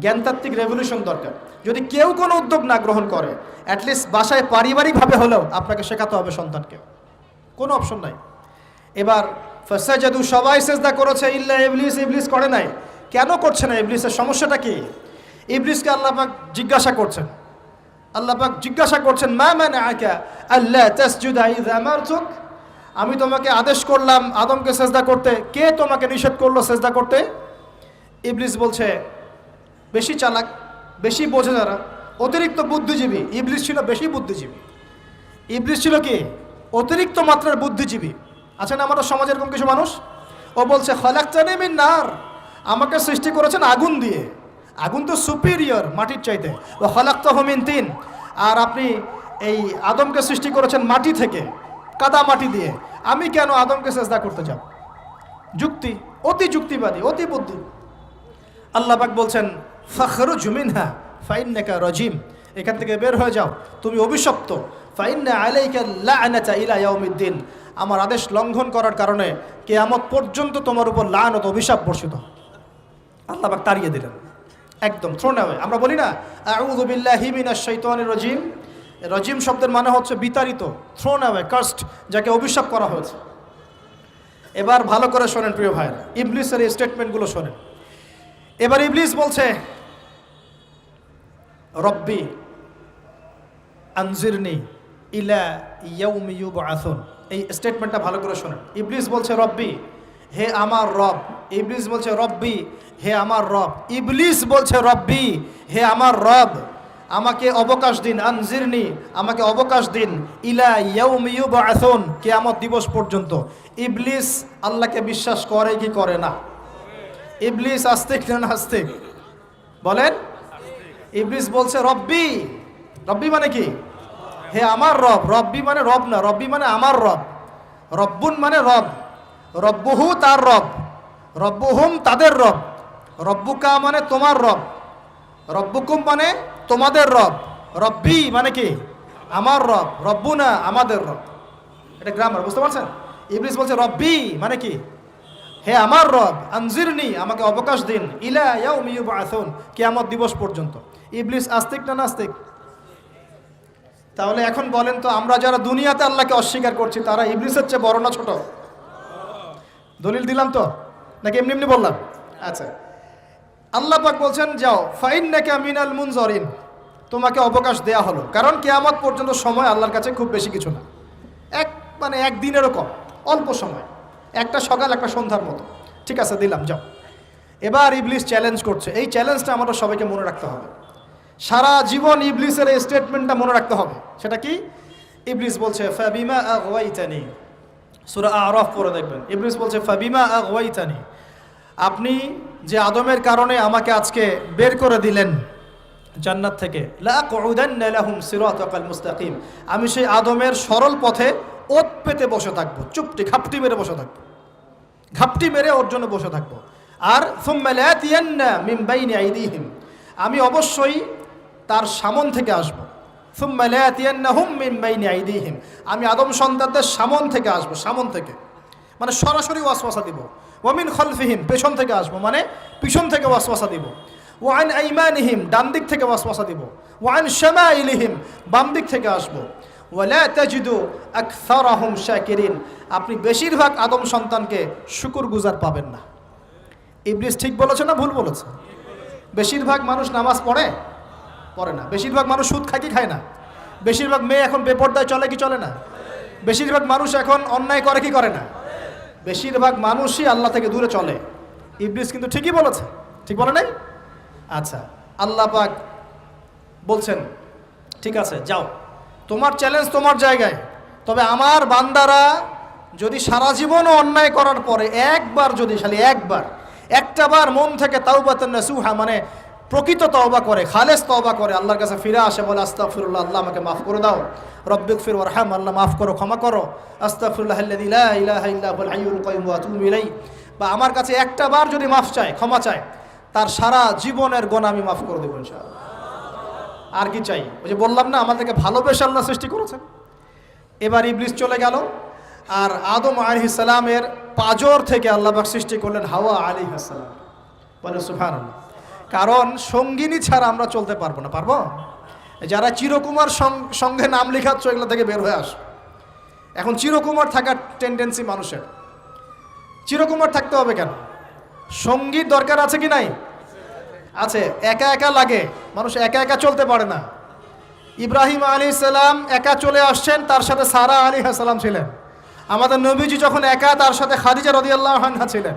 জ্ঞানতাত্ত্বিক রেভলিউশন দরকার। যদি কেউ কোনো উদ্যোগ না গ্রহণ করে, অ্যাটলিস্ট বাসায় পারিবারিকভাবে হলেও আপনাকে শেখাতে হবে সন্তানকে, কোনো অপশন নাই। এবার ফাসাজাদু, সবাই সেজদা করেছে, ইল্লা ইবলিস, ইবলিস করে নাই। কেন করছে না? ইবলিসের সমস্যাটা কি? ইবলিসকে আল্লাহ পাক জিজ্ঞাসা করছেন, আল্লাহ পাক জিজ্ঞাসা করছেন মা মানাআকা আল্লা তাসজুদা ইয আমারতুক, আমি তোমাকে আদেশ করলাম আদমকে সেজদা করতে, কে তোমাকে নিষেধ করলো সেজদা করতে? ইবলিস বলছে, বেশি চালাক, বেশি বোঝে যারা, অতিরিক্ত বুদ্ধিজীবী। ইবলিস ছিল বেশি বুদ্ধিজীবী। ইবলিস ছিল কি? অতিরিক্ত মাত্রার বুদ্ধিজীবী। আছেন আমাদের সমাজে এরকম কিছু মানুষ, ও বলছে খালাকতানি মিন নার, আমাকে সৃষ্টি করেছেন আগুন দিয়ে, আগুন তো সুপিরিয়র মাটির চাইতে। ও খালাকতাহু মিন তিন, আর আপনি এই আদমকে সৃষ্টি করেছেন মাটি থেকে, কাদা মাটি দিয়ে, আমি কেন আদমকে সেজদা করতে যাব? যুক্তি, অতি যুক্তিবাদী, অতি বুদ্ধি। আল্লাহ পাক বলছেন ফাখরুজ মিনহা ফাইন্নাকা রাজিম, এখান থেকে বের হয়ে যাও, তুমি অভিশপ্ত। ফাইন্না আলাইকা লা'নাতা ইলা ইয়াউমিদ্দিন, আমার আদেশ লঙ্ঘন করার কারণে কিয়ামত পর্যন্ত তোমার উপর লানত, অভিশাপ বর্ষিত। আল্লাহ পাক তাড়িয়ে দিলেন, একদম থ্রোন অ্যাওয়ে। আমরা বলি না আউযু বিল্লাহি মিনাশ শাইতানির রাজিম, রাজিম শব্দের মানে হচ্ছে বিতাড়িত, থ্রোন অ্যাওয়ে, কার্সড, যাকে অভিশাপ করা হয়েছে। এবার ভালো করে শোনেন প্রিয় ভাইরা, ইবলিসের এই স্টেটমেন্টগুলো শোনেন। এবার ইবলিস বলছে রব্বি আনজিরনি ইলা ইয়াউমি ইউবআসুন। এই স্টেটমেন্টটা ভালো করে শোনেন। ইবলিস বলছে রব্বি, হে আমার রব। ইবলিস বলছে রব্বি, হে আমার রব। ইবলিস বলছে রব্বি, হে আমার রব, আমাকে অবকাশ দিন, আনজিরনি, আমাকে অবকাশ দিন, ইলা ইয়াউমি ইউবআসুন, কিয়ামত দিবস পর্যন্ত। ইবলিস আল্লাহকে বিশ্বাস করে কি করে না? ইবলিস আস্তিক না নাস্তিক বলেন? ইবলিস বলছে রব্বি। রব্বি মানে কি? হে আমার রব। রব্বি মানে রব না, রব্বি মানে আমার রব। রব্বুন মানে রব, রব্বুহু তার রব, রব্বুহুম তাদের রব, রব্বুকা মানে তোমার রব, রব্বুকুম মানে তোমাদের রব, রব্বি মানে কি? আমার রব, রব্বুনা আমাদের রব। এটা গ্রামার, বুঝতে পারছেন? ইবলিস বলছে রব্বি মানে কি? হে আমার রব, আনজিরনি, আমাকে অবকাশ দিন, ইলা ইয়াউমি ইউবআসুন, কিয়ামত দিবস পর্যন্ত। ইবলিস আস্তিক না নাস্তিক? তাহলে এখন বলেন তো, আমরা যারা দুনিয়াতে আল্লাহকে অস্বীকার করছি তারা ইবলিসের চেয়ে বড় না ছোট? দলিল দিলাম তো, নাকি এমনি এমনি বললাম? আচ্ছা, আল্লাহ পাক বলছেন যাও, ফাইন্নাকা মিনাল মুনজারিন, তোমাকে অবকাশ দেয়া হলো। কারণ কিয়ামত পর্যন্ত সময় আল্লাহর কাছে খুব বেশি কিছু না, এক দিনেরও কম, অল্প সময়, একটা সকাল একটা সন্ধ্যার মতো। ঠিক আছে, দিলাম, যাও। এবার ইবলিস চ্যালেঞ্জ করছে। এই চ্যালেঞ্জটা আমাদের সবাইকে মনে রাখতে হবে, সারা জীবন ইবলিসের এই স্টেটমেন্টটা মনে রাখতে হবে। সেটা কি? ইবলিস বলছে ফাবিমা আগওয়াইতানি, সূরা আরাফ পড়ে দেখবেন। ইবলিস বলছে ফাবিমা আগওয়াইতানি, আপনি যে আদমের কারণে আমাকে আজকে বের করে দিলেন জান্নাত থেকে, লাআকুদান্না লাহুম সিরাতাকাল মুস্তাকিম, আমি সেই আদমের সরল পথে ওত পেতে বসে থাকবো, চুপটি ঘাপটি মেরে বসে থাকবো, ঘাপটি মেরে ওর জন্য বসে থাকবো। আর সুম্মা লাতিয়ান্না মিন বাইনি আইদিহিম, আমি অবশ্যই তার সামন থেকে আসবো। সুম্মা লাতিয়ান্নাহুম মিন বাইনি আইদিহিম, আমি আদম সন্তানদের সামন থেকে আসবো, সামন থেকে মানে সরাসরি ওয়াসওয়াসা দিব। ওয়া মিন খালফিহিম, পেছন থেকে আসবো মানে পিছন থেকে ওয়াসওয়াসা দিব। ওয়া আন আইমানিহিম, ডান দিক থেকে ওয়াসওয়াসা দিব। ওয়া আন শামাইলিহিম, বাম দিক থেকে আসবো। ওয়ালা তাজিদু আকসারাহুম শাকিরিন, আপনি বেশিরভাগ আদম সন্তানকে শুকরগুজার পাবেন না। ইবলিস ঠিক বলেছে না ভুল বলেছে? বেশিরভাগ মানুষ নামাজ পড়ে না, বেশিরভাগ মানুষ সুদ খায় কি খায় না, বেশিরভাগ মেয়ে এখন বেপরদায় চলে কি চলে না, বেশিরভাগ মানুষ এখন অন্যায় করে কি করে না, বেশিরভাগ মানুষই আল্লাহ থেকে দূরে চলে। ইবলিস কিন্তু ঠিকই বলেছে, ঠিক বলে নাই? আচ্ছা, আল্লাহ পাক বলছেন ঠিক আছে, যাও, তোমার চ্যালেঞ্জ তোমার জায়গায়, তবে আমার বান্দারা যদি সারা জীবনও অন্যায় করার পরে একবার, যদি খালি একটা বার মন থেকে তাওবাতান নাসুহা মানে প্রকৃত তওবা করে, খালেস তওবা করে, আল্লাহর কাছে ফিরে আসে, বলে আস্তাগফিরুল্লাহ, আল্লাহ আমাকে মাফ করে দাও, রব্বিগফির ওয়ারহাম, আল্লাহ মাফ করো, ক্ষমা করো, আস্তাগফিরুল্লাহাল্লাযী লা ইলাহা ইল্লা হুয়াল হাইয়ুল কাইয়্যুম ওয়া আতুবু ইলাইহি, বা আমার কাছে একটা বার যদি মাফ চায়, ক্ষমা চায়, তার সারা জীবনের গুনাহ আমি মাফ করে দেব ইনশাআল্লাহ। আর কি চাই? ওই যে বললাম না, আমাদেরকে ভালোবেসে আল্লাহ সৃষ্টি করেছেন। এবার ইবলিস চলে গেল, আর আদম আলাইহিস সালামের পাজর থেকে আল্লাহ পাক সৃষ্টি করলেন হাওয়া আলাইহিস সালাম। বলে সুবহানাল্লাহ। কারণ সঙ্গিনী ছাড়া আমরা চলতে পারবো না। পারবো? যারা চিরকুমার সঙ্গে নাম লেখাচ্ছ, এগুলো থেকে বের হয়ে আস। এখন চিরকুমার থাকার টেন্ডেন্সি মানুষের, চিরকুমার থাকতে হবে কেন? সঙ্গীত দরকার আছে কি নাই? আছে। একা একা লাগে, মানুষ একা একা চলতে পারে না। ইব্রাহিম আলাইহিস সালাম একা চলে আসছেন, তার সাথে সারা আলাইহিস সালাম ছিলেন। আমাদের নবীজি যখন একা, তার সাথে খাদিজা রাদিয়াল্লাহু আনহা ছিলেন।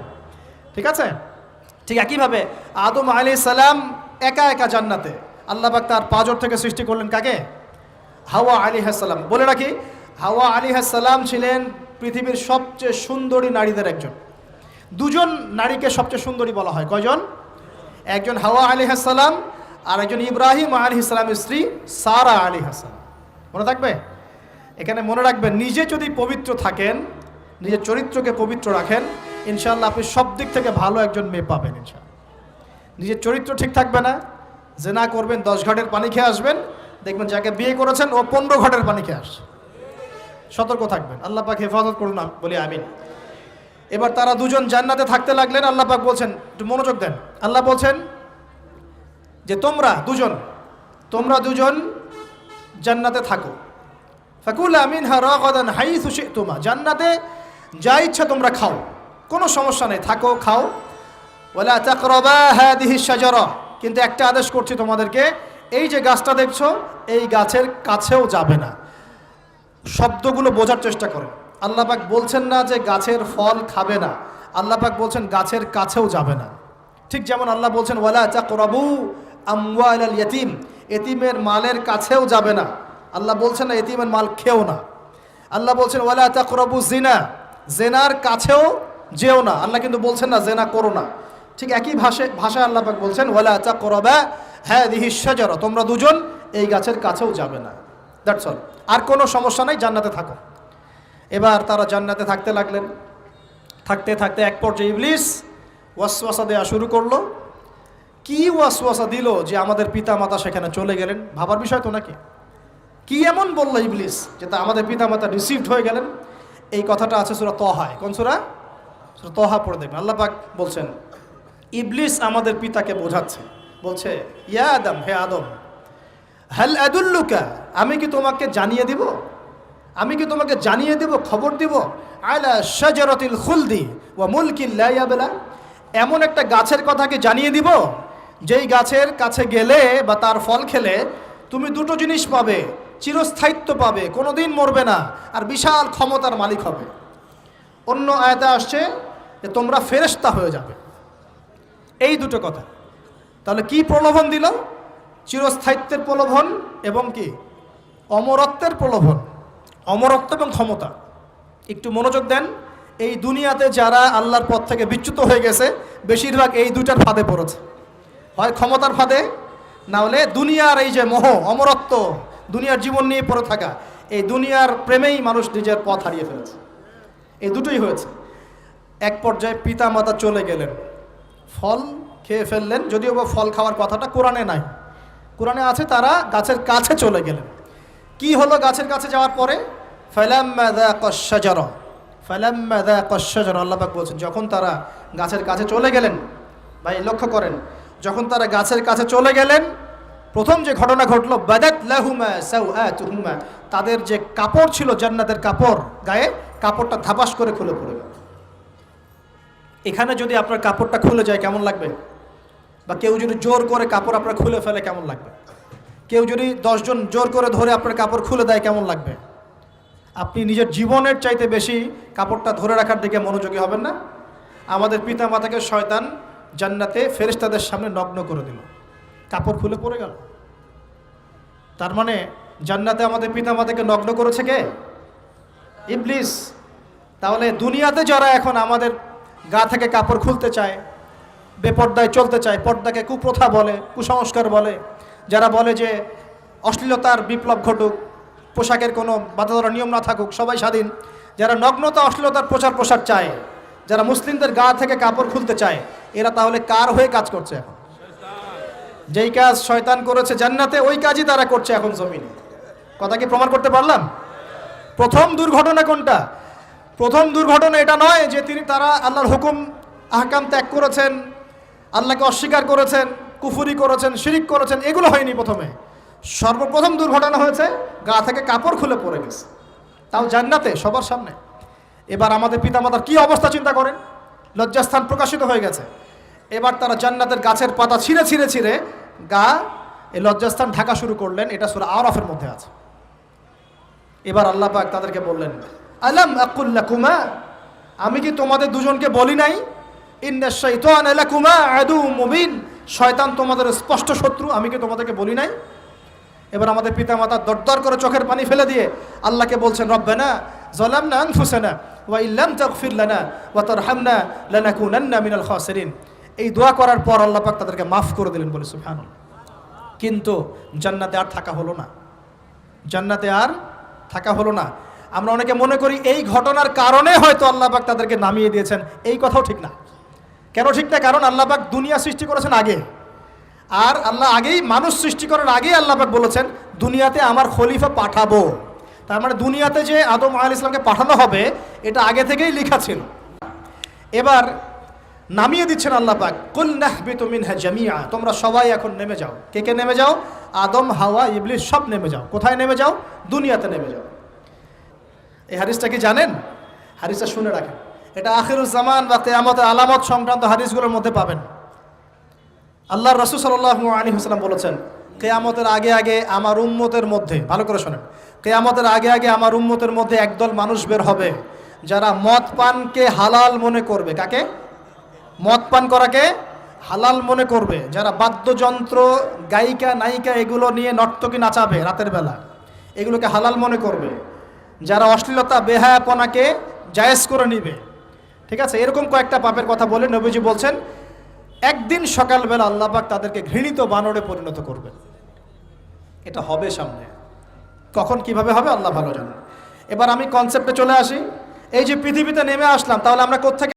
ঠিক আছে? ঠিক একইভাবে আদম আলাইহিস সালাম একা একা জান্নাতে, আল্লাহ পাক তার পাঁজর থেকে সৃষ্টি করলেন কাকে? হাওয়া আলাইহিস সালাম। বলে রাখি, হাওয়া আলাইহিস সালাম ছিলেন পৃথিবীর সবচেয়ে সুন্দরী নারীদের একজন। দুজন নারীকে সবচেয়ে সুন্দরী বলা হয়। কয়জন? একজন হাওয়া আলাইহিস সালাম, আর একজন ইব্রাহিম আলাইহিস সালামের স্ত্রী সারা আলাইহিস সালাম। মনে থাকবে? এখানে মনে রাখবেন, নিজে যদি পবিত্র থাকেন, নিজের চরিত্রকে পবিত্র রাখেন, ইনশাআল্লাহ আপনি সব দিক থেকে ভালো একজন মেয়ে পাবেন ইনশাআল্লাহ। নিজের চরিত্র ঠিক থাকবে না, জেনা করবেন, 10 ঘাটের পানি খেয়ে আসবেন, দেখবেন যাকে বিয়ে করেছেন ও 15 ঘাটের পানি খেয়ে আসছে। সতর্ক থাকবেন, আল্লাহ পাক হেফাজত করুন, বলি আমিন। এবার তারা দুজন জান্নাতে থাকতে লাগলেন। আল্লাহ পাক বলছেন, একটু মনোযোগ দেন, আল্লাহ বলছেন যে তোমরা দুজন জান্নাতে থাকো। ফাকুলা মিনহা রাগাদান হাইসু শি'তুমা, জান্নাতে যা ইচ্ছা তোমরা খাও, কোনো সমস্যা নেই, থাকো খাও। ওয়ালা তাকরাবা হাদিহি শাজারা, কিন্তু একটা আদেশ করছি তোমাদেরকে, এই যে গাছটা দেখছো এই গাছের কাছেও যাবে না। শব্দগুলো বোঝার চেষ্টা করো। আল্লাহ পাক বলছেন না যে গাছের ফল খাবে না, আল্লাহ পাক বলছেন গাছের কাছেও যাবে না। ঠিক যেমন আল্লাহ বলছেন ওয়ালা তাকরাবু আমওয়ালাল ইয়াতীম, এতিমের মালের কাছেও যাবে না। আল্লাহ বলছেন না এতিমের মাল খেও না। আল্লাহ বলছেন ওয়ালা তাকরাবু জিনা, জেনার কাছেও যেও না। আল্লাহ কিন্তু বলছেন না জেনা করো না। ঠিক একই ভাষায় আল্লাহ পাক বলছেন ওয়ালা তাকরাবা হাদিহি শাজারা, তোমরা দুজন এই গাছের কাছেও যাবে না। That's all. আর কোনো সমস্যা নাই, জান্নাতে থাকো। এবার তারা জান্নাতে থাকতে লাগলেন। থাকতে থাকতে এক পর্যায়ে ইবলিস ওয়াসওয়াসা দেওয়া শুরু করলো। কি ওয়াসওয়াসা দিল যে আমাদের পিতা মাতা সেখানে চলে গেলেন? ভাবার বিষয় তো নাকি? কি এমন বললো ইবলিস যে তা আমাদের পিতা মাতা রিসিভড হয়ে গেলেন? এই কথাটা আছে সূরা তহায়। কোন সূরা? সূরা তহা পড়ে দেখবেন। আল্লাহ পাক বলছেন ইবলিস আমাদের পিতাকে বোঝাচ্ছে, বলছে ইয়া আদম, হে আদম, হাল আদুল্লুকা, আমি কি তোমাকে জানিয়ে দিব, আমি কি তোমাকে জানিয়ে দিব, খবর দিব, আলা শাজারাতিল খুলদি ওয়া মুলকিন লা ইয়াবলা, এমন একটা গাছের কথা কি জানিয়ে দিব যেই গাছের কাছে গেলে বা তার ফল খেলে তুমি দুটো জিনিস পাবে, চিরস্থায়িত্ব পাবে, কোনোদিন মরবে না, আর বিশাল ক্ষমতার মালিক হবে। অন্য আয়াতে আসছে যে তোমরা ফেরেশতা হয়ে যাবে। এই দুটো কথা। তাহলে কি প্রলোভন দিল? চিরস্থায়িত্বের প্রলোভন এবং কি অমরত্বের প্রলোভন। অমরত্ব এবং ক্ষমতা। একটু মনোযোগ দেন, এই দুনিয়াতে যারা আল্লাহর পথ থেকে বিচ্যুত হয়ে গেছে বেশিরভাগ এই দুইটার ফাঁদে পড়েছে। হয় ক্ষমতার ফাঁদে, না হলে দুনিয়ার এই যে মোহ, অমরত্ব, দুনিয়ার জীবন নিয়ে পড়ে থাকা, এই দুনিয়ার প্রেমেই মানুষ নিজের পথ হারিয়ে ফেলেছে। এই দুটোই হয়েছে। এক পর্যায়ে পিতা মাতা চলে গেলেন, ফল খেয়ে ফেললেন, যদিও বা ফল খাওয়ার কথাটা কোরআনে নাই, কোরআনে আছে তারা গাছের কাছে চলে গেলেন। কি হলো গাছের কাছে যাওয়ার পরে? ফালাম্মা যাকাশ শাজারা, ফালাম্মা যাকাশ শাজারা, আল্লাহ পাক বলছেন যখন তারা গাছের কাছে চলে গেলেন। ভাই লক্ষ্য করেন, যখন তারা গাছের কাছে চলে গেলেন প্রথম যে ঘটনা ঘটলো, বাদাত লাহুমা সাওআতুহুমা, তাদের যে কাপড় ছিল জান্নাতের কাপড় গায়ে, কাপড়টা ধাপাস করে খুলে পড়ে গেল। এখানে যদি আপনার কাপড়টা খুলে যায় কেমন লাগবে? বা কেউ যদি জোর করে কাপড় আপনার খুলে ফেলে কেমন লাগবে? কেউ যদি 10 জন জোর করে ধরে আপনার কাপড় খুলে দেয় কেমন লাগবে? আপনি নিজের জীবনের চাইতে বেশি কাপড়টা ধরে রাখার দিকে মনোযোগী হবেন না? আমাদের পিতা মাতাকে শয়তান জান্নাতে ফেরেশতাদের সামনে নগ্ন করে দিল, কাপড় খুলে পড়ে গেল। তার মানে জান্নাতে আমাদের পিতা মাতাকে নগ্ন করেছে কে? ইবলিস। তাহলে দুনিয়াতে যারা এখন আমাদের গা থেকে কাপড় খুলতে চায়, বেপর্দায় চলতে চায়, পর্দাকে কুপ্রথা বলে, কুসংস্কার বলে, যারা বলে যে অশ্লীলতার বিপ্লব ঘটুক, পোশাকের কোনো বাধা ধরা নিয়ম না থাকুক, সবাই স্বাধীন, যারা নগ্নতা অশ্লীলতার প্রচার প্রসার চায়, যারা মুসলিমদের গা থেকে কাপড় খুলতে চায়, এরা তাহলে কার হয়ে কাজ করছে এখন? যেই কাজ শয়তান করেছে জান্নাতে ওই কাজই তারা করছে এখন জমিনে। কথা কি প্রমাণ করতে পারলাম? প্রথম দুর্ঘটনা কোনটা? প্রথম দুর্ঘটনা এটা নয় যে তারা আল্লাহর হুকুম আহকাম ত্যাগ করেছেন, আল্লাহকে অস্বীকার করেছেন, কুফরি করেছেন, শিরিক করেছেন, এগুলো হয়নি। প্রথমে সর্বপ্রথম দুর্ঘটনা হয়েছে গা থেকে কাপড় খুলে পড়ে গেছে, তাও জান্নাতে সবার সামনে। এবার আমাদের পিতামাতার কি অবস্থা চিন্তা করেন, লজ্জাস্থান প্রকাশিত হয়ে গেছে। এবার তারা জান্নাতের গাছের পাতা ছিঁড়ে ছিঁড়ে ছিঁড়ে গা এই লজ্জাস্থান ঢাকা শুরু করলেন। এটা সূরা আরাফের মধ্যে আছে। এবার আল্লাহ পাক তাদেরকে বললেন আলাম আকুল লাকুমা, আমি কি তোমাদের দুজনকে বলি নাই, ইন্নাশ শাইতানা লাকুমা আদুউম মুবিন, শয়তান তোমাদের স্পষ্ট শত্রু, আমি কি তোমাদেরকে বলি নাই? এবার আমাদের পিতা মাতা দরদর করে চোখের পানি ফেলে দিয়ে আল্লাহকে বলছেন রব্বানা যালামনা আনফুসানা ওয়া ইল্লাম তাগফির লানা ওয়া তারহামনা লানাকুনান্না মিনাল খাসিরিন। এই দোয়া করার পর আল্লাহ পাক তাদেরকে মাফ করে দিলেন, বলে সুবহানাল্লাহ। কিন্তু জান্নাতে আর থাকা হলো না, জান্নাতে আর থাকা হলো না। আমরা অনেকে মনে করি এই ঘটনার কারণে হয়তো আল্লাহ পাক তাদেরকে নামিয়ে দিয়েছেন, এই কথাও ঠিক না। কেন ঠিক না? কারণ আল্লাহ পাক দুনিয়া সৃষ্টি করেছেন আগে, আর আল্লাহ আগেই মানুষ সৃষ্টি করার আগেই আল্লাহ পাক বলেছেন দুনিয়াতে আমার খলিফা পাঠাবো। তার মানে দুনিয়াতে যে আদম আলাইহিস সালামকে পাঠানো হবে এটা আগে থেকেই লেখা ছিল। এবার নামিয়ে দিচ্ছেন আল্লাহ পাক, কুল নাহবিতু মিনহা জামিআ, তোমরা সবাই এখন নেমে যাও। কে কে নেমে যাও? আদম, হাওয়া, ইবলিস সব নেমে যাও। কোথায় নেমে যাও? দুনিয়াতে নেমে যাও। এই হাদিসটা কি জানেন? হাদিসটা শুনে রাখেন, এটা আখিরুজ জামান বা কিয়ামতের আলামত সংক্রান্ত হাদিসগুলোর মধ্যে পাবেন। আল্লাহর রাসূল সাল্লাল্লাহু আলাইহি ওয়াসাল্লাম বলেছেন, কিয়ামতের আগে আগে আমার উম্মতের মধ্যে, ভালো করে শোনেন, কিয়ামতের আগে আগে আমার উম্মতের মধ্যে একদল মানুষ বের হবে যারা মদ পানকে হালাল মনে করবে। কাকে? মদ পান করাকে হালাল মনে করবে। যারা বাদ্যযন্ত্র, গায়িকা, নায়িকা এগুলো নিয়ে নর্তকী নাচাবে রাতের বেলা, এগুলোকে হালাল মনে করবে। যারা অশ্লীলতা, বেহায়াপনাকে জায়েজ করে নিবে। ঠিক আছে, এরকম কয়েকটা পাপের কথা বলে নবীজি বলছেন একদিন সকালবেলা আল্লাহ পাক তাদেরকে ঘৃণিত বানরে পরিণত করবেন। এটা হবে সামনে, কখন কিভাবে হবে আল্লাহ ভালো জানেন। এবার আমি কনসেপ্টে চলে আসি। এই যে পৃথিবীতে নেমে আসলাম, তাহলে আমরা কোত্থেকে